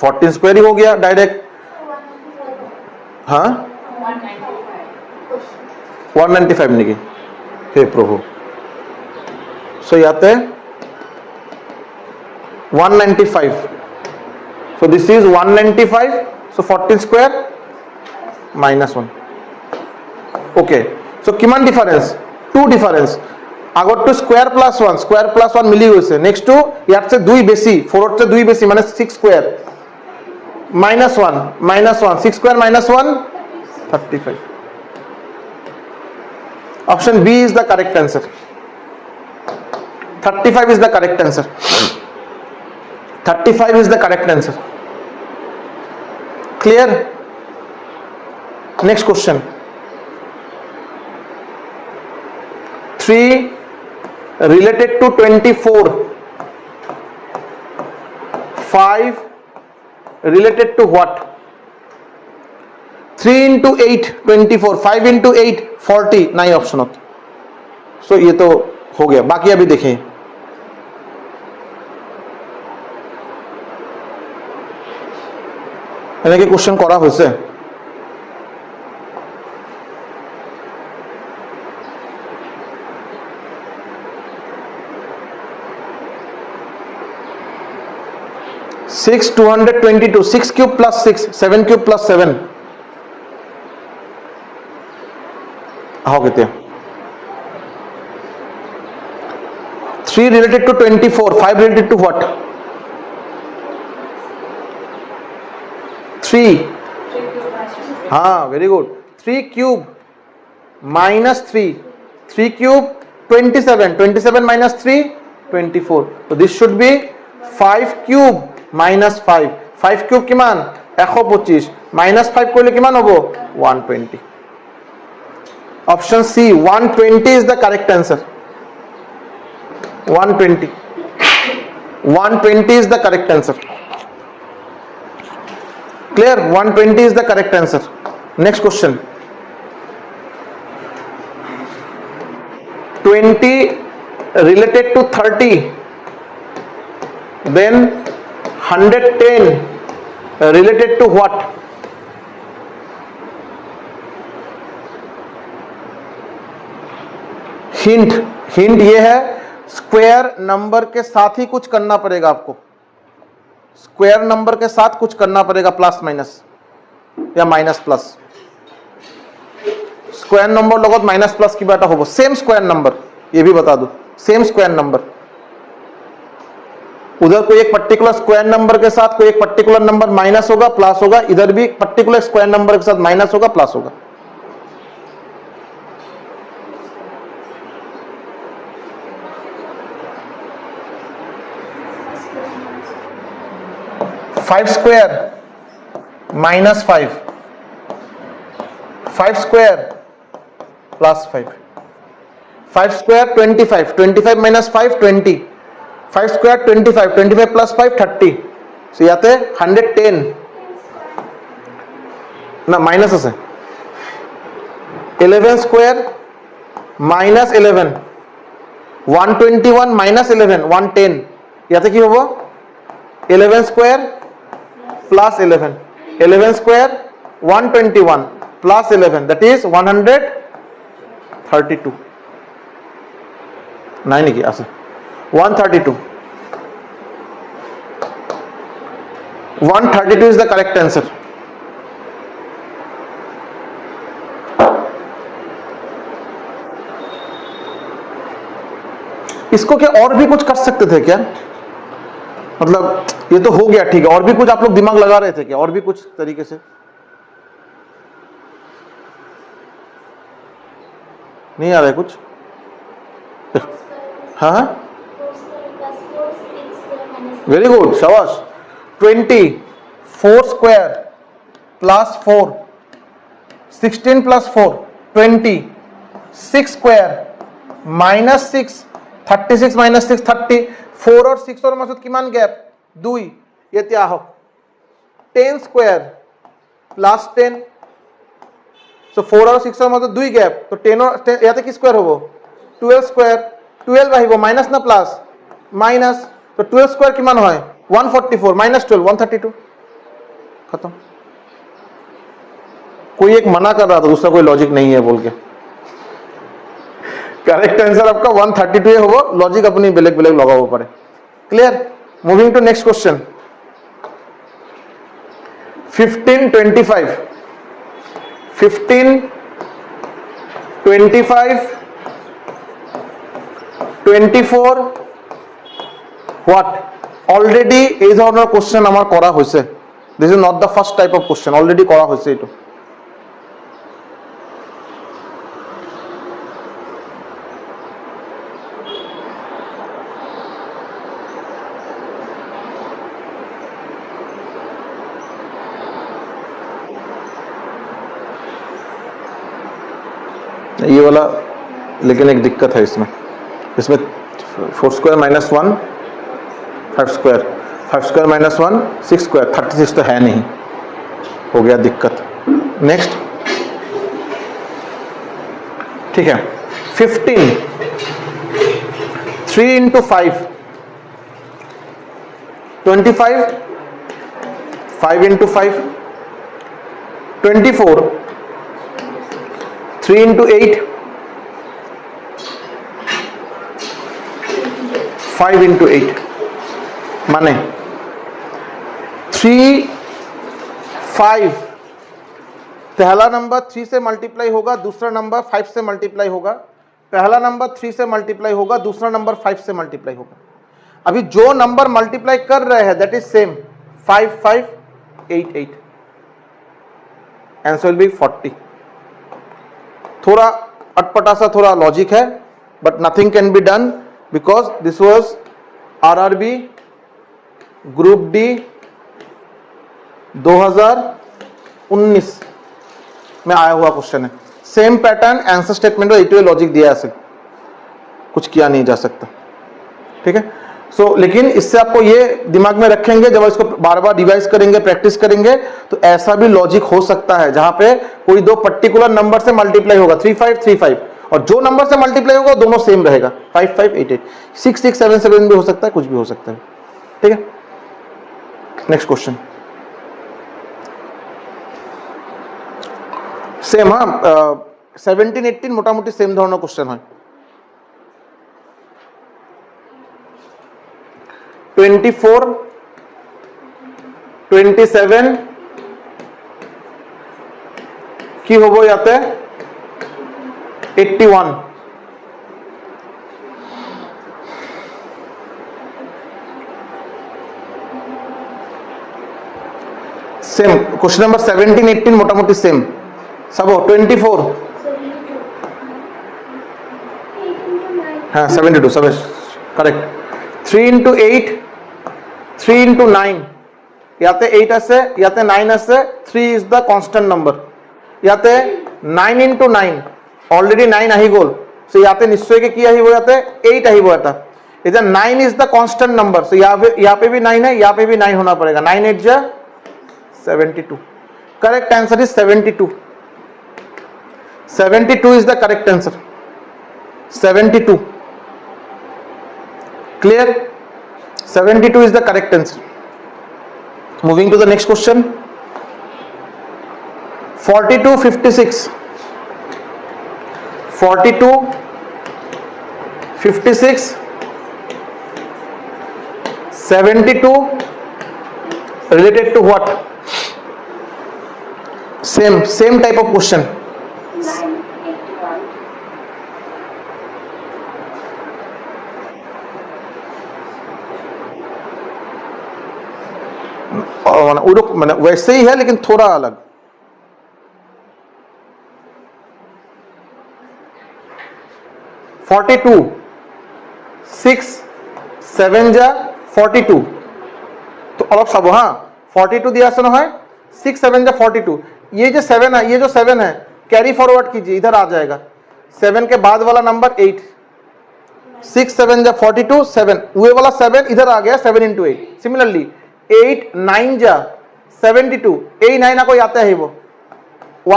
[SPEAKER 1] 14 square ही हो गया डायरेक्ट हाँ 195 नहीं हे प्रभु सो याते 195 so this is 195 so 14 square minus 1 okay so किमान डिफरेंस 2 डिफरेंस আগর টু স্কয়ার প্লাস 1 মিলি হইছে নেক্সট টু ইয়ার চেয়ে 2 বেশি 4 এর চেয়ে 2 বেশি মানে 6 square -1 6 square -1 35 option B is the correct answer 35 is the correct answer 35 is the correct answer clear next question 3 related to 24 5 related to what 3 into 8 24 5 into 8 40 नहीं option होता सो ये तो हो गया बाकी अभी देखें এনেকে কোশ্চেন করা হয়েছে (6 222) 6 cube plus 6 7 cube plus 7 आओ कितने 3 related to 24 5 related to what 3 हाँ very good 3 cube -3 cube 27 minus 3 24 so this should be 5 cube -5 cube किमान 125 -5 করলে কিমান হবে 120 option C 120 is the correct answer 120 is the correct answer clear 120 is the correct answer next question 20 related to 30 then 110 related to what hint ये है square number के साथ ही कुछ करना पड़ेगा आपको स्क्वायर नंबर के साथ कुछ करना पड़ेगा प्लस माइनस या माइनस प्लस स्क्वायर नंबर लगत माइनस प्लस की बात होबो सेम स्क्वायर नंबर ये भी बता दो सेम स्क्वायर नंबर उधर कोई एक पर्टिकुलर स्क्वायर नंबर के साथ कोई एक पर्टिकुलर नंबर माइनस होगा प्लस होगा, इधर भी पर्टिकुलर स्क्वायर नंबर के साथ माइनस होगा प्लस होगा। Five square minus 5, 5 square plus 5, 5 square 25, 25 minus 5 20, 5 square 25, 25 plus 5 30, so ইয়াতে 110 না মাইনাস আছে, 11 স্কয়ার মাইনাস 11, 121 মাইনাস 11 110, ইয়াতে কি হবো 11 square plus 11, 11 square 121 plus 11 that is 132 নাই নাকি আছে 132, 132 is the correct answer। इसको क्या और भी कुछ कर सकते थे क्या, मतलब ये तो हो गया ठीक है, और भी कुछ आप लोग दिमाग लगा रहे थे क्या, और भी कुछ तरीके से नहीं आ रहा है कुछ? हाँ वेरी गुड शाबाश। 20 4 square plus 4, 16 plus 4 20, 6 square minus 6 36 minus 6 30, 4 और 6 और मजूद किमान गैप 2, ये त्या हो 10 स्क्वायर प्लस 10, सो 4 और 6 और मजूद 2 गैप तो 10 और याते की स्क्वायर होबो 12 स्क्वायर 12 আহিব माइनस ना प्लस माइनस, तो 12 स्क्वायर किमान হয় 144 माइनस 12 132, खत्म। कोई एक मना कर रहा था दूसरा कोई लॉजिक नहीं है बोल के, करेक्ट आंसर आपका 132 होगा, लॉजिक अपनी बेलेग बेलेग लगाओ पड़े। Clear? Moving to next question. 15 25, 15 25 24 what already এই ধরনের কোশ্চেন আমার করা হয়েছে, this is not the first type of question, already করা হয়েছে এটা। ये वाला लेकिन एक दिक्कत है इसमें 4 square minus 1 5 square minus 1 6 square 36 तो है नहीं, हो गया दिक्कत। नेक्स्ट ठीक है 15 3 इंटू 5 25, 5 इंटू 5 24, 3 इंटू 8 5 इंटू 8 माने 3 5, पहला नंबर 3 से मल्टीप्लाई होगा, दूसरा नंबर 5 से मल्टीप्लाई होगा, पहला नंबर 3 से मल्टीप्लाई होगा, दूसरा नंबर 5 से मल्टीप्लाई होगा। अभी जो नंबर मल्टीप्लाई कर रहे हैं that is same 5 5 8 8, answer will be 40। थोड़ा अटपटा सा थोड़ा लॉजिक है but nothing can be done because this was RRB group D 2019 में आया हुआ क्वेश्चन है, सेम पैटर्न आंसर स्टेटमेंट में इटवे लॉजिक दिया है, कुछ किया नहीं जा सकता। ठीक है सो लेकिन इससे आपको ये दिमाग में रखेंगे जब इसको बार बार रिवाइज करेंगे प्रैक्टिस करेंगे तो ऐसा भी लॉजिक हो सकता है जहां पे कोई दो पर्टिकुलर नंबर से मल्टीप्लाई होगा 3 5 3 5 और जो नंबर से मल्टीप्लाई होगा दोनों सेम रहेगा 5 5 8 8 6 6 7 7 भी हो सकता है, कुछ भी हो सकता है। ठीक है नेक्स्ट क्वेश्चन सेम, हाँ 17 18 मोटामोटी सेम धৰণৰ क्वेश्चन হয়। 24 27 কি হব ইয়াতে 81, सेम क्वेश्चन नंबर 17 18 मोटामोटी सेम सब हो 24 हाँ 72 सब करेक्ट 3 into 8 3 into 9 ইয়াতে 8 আছে ইয়াতে 9 আছে 3 is the constant number ইয়াতে 9 into 9 already 9 আহি গল সো ইয়াতে নিশ্চয়কৈ কি আহিব ইয়াতে 8 আহিব এটা इधर 9 is the constant number so यहाँ पे भी 9 है यहाँ पे भी 9 होना पड़ेगा 9 8 जा 72 correct answer is 72 72 is the correct answer 72 clear 72 is the correct answer moving to the next question 42 56 42 56 72 related to what same type of question 981 वैसे ही है लेकिन थोड़ा अलग 42 6 7 जा 42 तो अलग सब हाँ 42 दिया से ना है 6 7 जा 42 ये जो 7 है ये जो 7 है कैरी फॉरवर्ड कीजिए इधर आ जाएगा 7 के बाद वाला नंबर 8 6 7 जा 42 7 वो वाला 7 इधर आ गया 7 into 8 सिमिलरली 8 9 जा 72 8 9 को आता है वो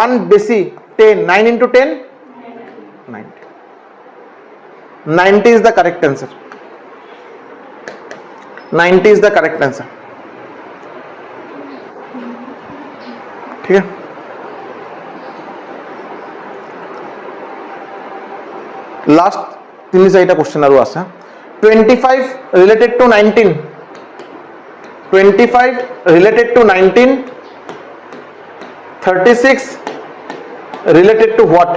[SPEAKER 1] 1 बेसी 10 9 into 10 90 is the correct answer 90 is the correct answer ठीक है लास्ट 3 क्वेश्चन आरो আছে 25 related to 19 25 related to 19 36 related to what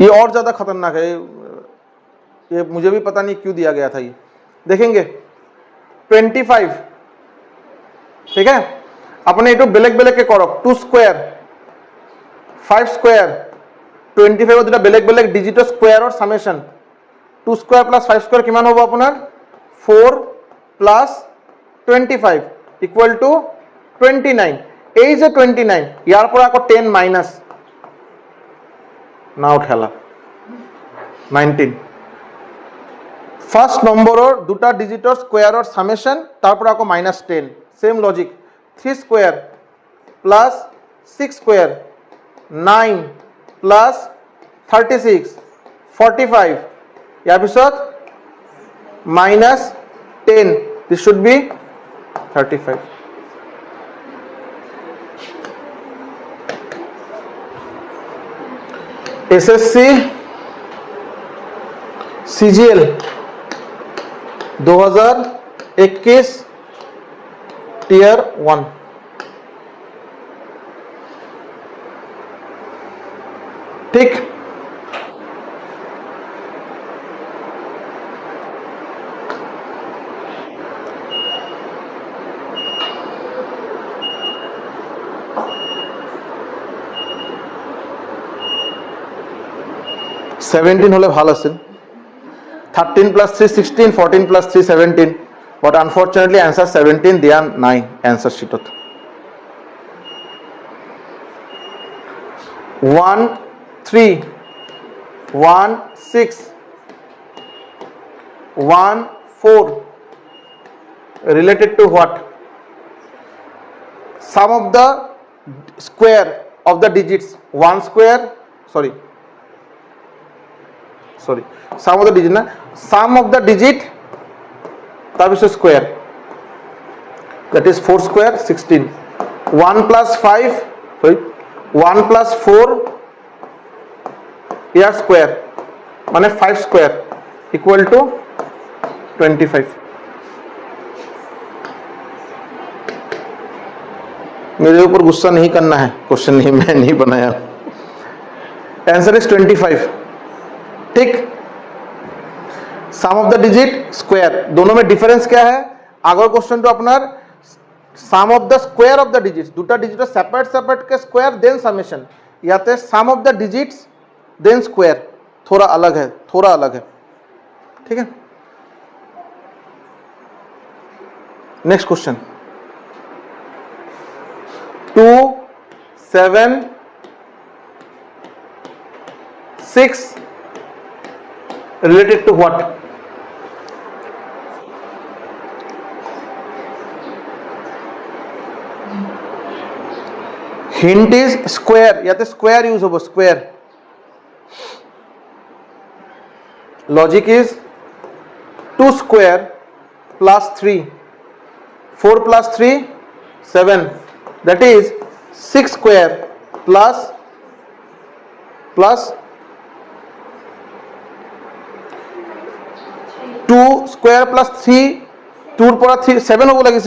[SPEAKER 1] ये और ज्यादा खतरनाक है ये मुझे भी पता नहीं क्यों दिया गया था ये देखेंगे 25 ठीक है अपने ये बेलेग बेलेग के करक 2 स्क्वायर 5 स्क्वायर 25 দুটা বেলেগ বেলেগ ডিজিটৰ স্কয়াৰ और সামেশন 2 স্কয়াৰ প্লাস 5 স্কয়াৰ কিমান হ'ব আপোনাৰ 4 প্লাস 25 ইকুয়াল টু 29 এই যে 29 ইয়াৰ পৰা আকৌ 10 মাইনাস नाउ खेला 19 फर्स्ट नम्बरर दुटा डिजिटर स्क्वायर और समेशन तारपर आको -10 same logic 3 square plus 6 square 9 plus 36 45 यार पिছত -10 this should be 35 SSC CGL 2021 tier 1 ठीक 17 হলে ভালো আছিল 13 plus 3 16 14 plus 3 17 but unfortunately answer 17 দিয়া নাই answer sheetত 1 3 1 6 1 4 related to what sum of the square of the digits 1 square sorry sum of the digit na sum of the digit tar pichhe square that is 4 square 16 1 plus 5 sorry 1 plus 4 here square mane 5 square equal to 25 मेरे ऊपर गुस्सा नहीं करना है question नहीं मैं नहीं बनाया आंसर इज 25 ठीक sum of the digit square, दोनों में ডিফারেন্স क्या है? আগৰ কোশ্চেনটো আপোনাৰ sum of the square of the digits, দুটা ডিজিটৰ সেপারেট সেপারেट के स्क्वायर देन समेशन, ইয়াতে sum of the digits then square, थोड़ा अलग है, थोड़ा अलग है, ठीक है। Next question 2 7 6 related to what? Hint is square, या तो स्क्वायर यूज होगा, square. Logic is 2 square plus 3, 4 plus 3 7, that is 6 square plus 2 square plus 3, 2 पर 3 7 होगा लगी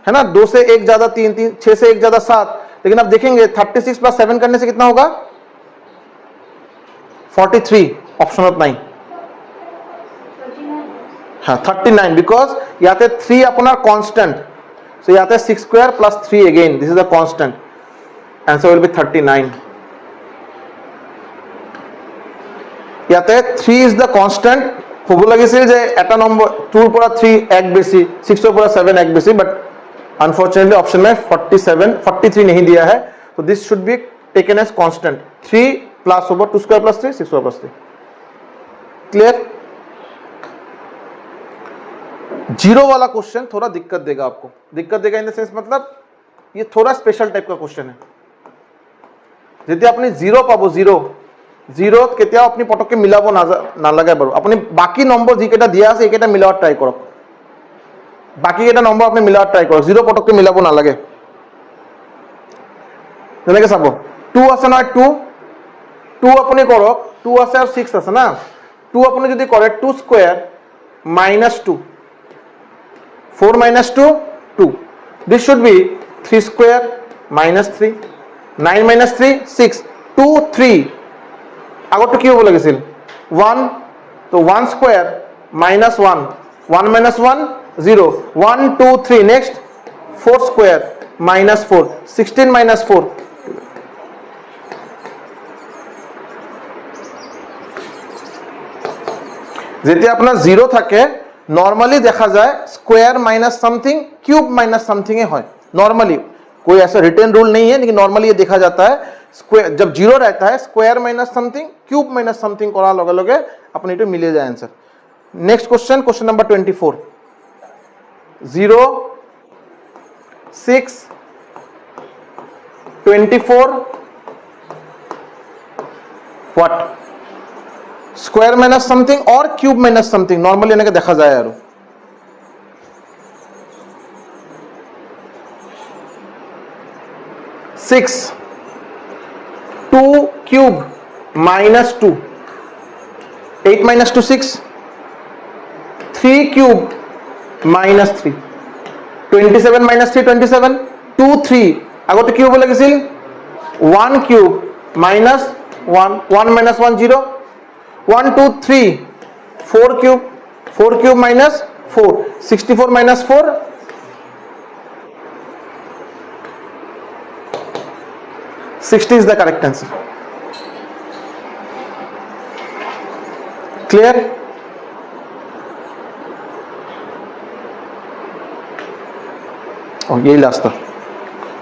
[SPEAKER 1] है ना, 2 से 1 ज्यादा 3, 3 6 से 1 ज्यादा 7, लेकिन अब देखेंगे 36 प्लस 7 करने से कितना होगा? 43, ऑप्शन ऑफ 9, हाँ 39, बिकॉज यहाँ पे 3 अपना कांस्टेंट, सो यहाँ पे 6 square plus 3 again, this is a constant, answer will be 39। यहाँ पे 3 इज द कांस्टेंट, হব লাগিছিল যে এটা নম্বৰ 2 ৰ পৰা 3 এক বেছি, 6 ৰ পৰা 7 এক বেছি, बट अनफॉर्चुनेटली ऑप्शन में 47 43 नहीं दिया है, तो this should be taken as constant. 3 plus होगा 2 square plus 3 6 square plus 3, clear. Zero वाला क्वेश्चन थोड़ा दिक्कत देगा आपको, दिक्कत देगा इन द सेंस मतलब ये थोड़ा स्पेशल टाइप का क्वेश्चन है। यदि अपनी जीरो पाबो, जीरो जीरोत केতিয়াও अपनी पटके मिलाब नालागे बारू, अपनी बाकी नम्बर जिकेटा दिया আছে এইকেটা মিলাব ট্রাই কৰক, बाकी केटा नम्बर अपनी मिलाब ट्राई কৰক, जीरो पटके मिलाब नालागे। যেনেকে চাব 2 আছে না, 2 अपनी কৰক, 2 আছে আৰু 6 আছে না, 2 अपनी যদি কৰে 2 square minus 2, 4 minus 2 2, this should be 3 square minus 3, 9 minus 3 6, 2 3 আগৰটো কি হ'ব লাগিছিল 1, তো 1 square minus 1, 1 minus 1 0, 1 2 3, next 4 square minus 4, 16 minus 4, যেতিয়া আপনার 0 থাকে नॉर्मली देखा जाए square minus something cube minus something है, नॉर्मली कोई ऐसा रिटर्न रूल नहीं है, लेकिन नॉर्मली ये देखा जाता है स्क्वायर जब 0 रहता है square minus something cube minus something करा लगे लगे अपने तो मिले जाए answer. Next question, question number 24, 0 6 24 what? Square minus something और क्यूब माइनस समथिंग नॉर्मली इन्हें देखा जाए यार। 6 2 cube minus 2, 8 minus 2 6, 3 cube minus 3, 27 minus 3 27, 2 3 আগতে কি হ'ব লাগিছিল 1 cube minus 1, 1 minus 1 0, 1 2 3 4 cube minus 4, 64 minus 4 60 is the correct answer, clear। और यही लास्ट था,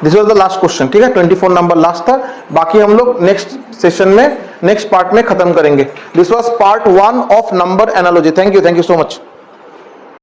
[SPEAKER 1] this was the last question, ठीक है 24 नंबर लास्ट था, बाकी हम लोग नेक्स्ट सेशन में नेक्स्ट पार्ट में खत्म करेंगे। This was part 1 of number analogy. Thank you so much.